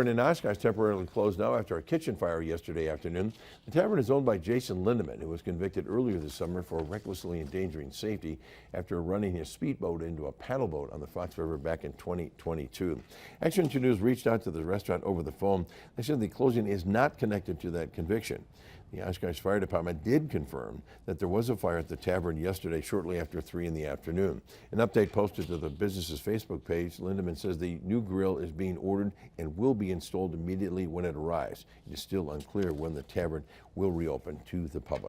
In Oshkosh temporarily closed now after a kitchen fire yesterday afternoon. The tavern is owned by Jason Lindeman, who was convicted earlier this summer for recklessly endangering safety after running his speedboat into a paddle boat on the Fox River back in 2022. Action 2 News reached out to the restaurant over the phone. They said the closing is not connected to that conviction. The Oshkosh Fire Department did confirm that there was a fire at the tavern yesterday shortly after 3 in the afternoon. An update posted to the business's Facebook page. Lindeman says the new grill is being ordered and will be installed immediately when it arrives. It is still unclear when the tavern will reopen to the public.